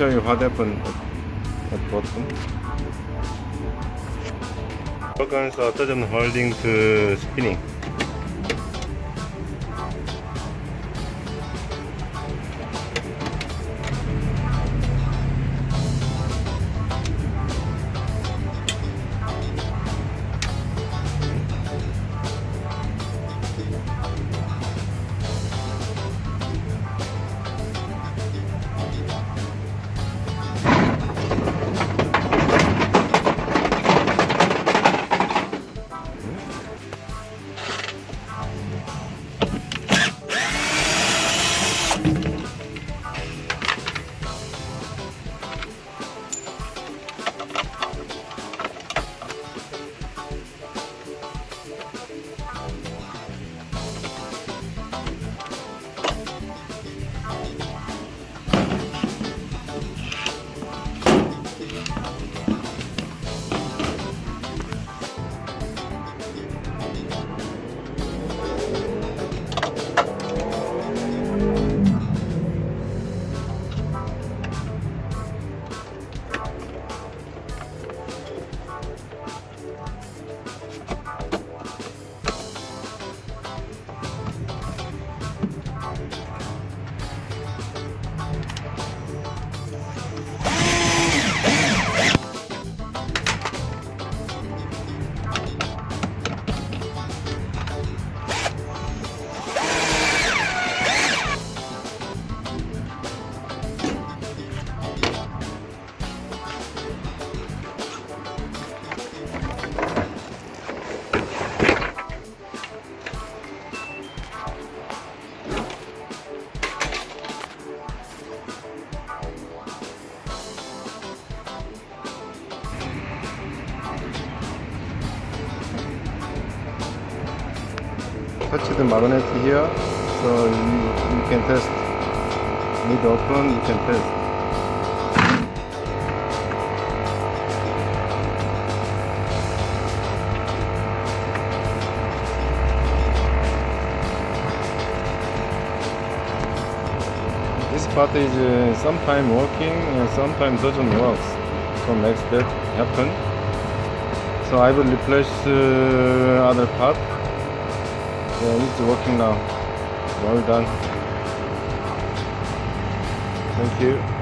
show you what happened at bottom. Organs are doesn't holding to spinning. Touch the magnet here, so you can test. Need open, you can test. This part is sometimes working and sometimes doesn't work. So next that happen. So I will replace other part. Yeah, it's working now. Well done. Thank you.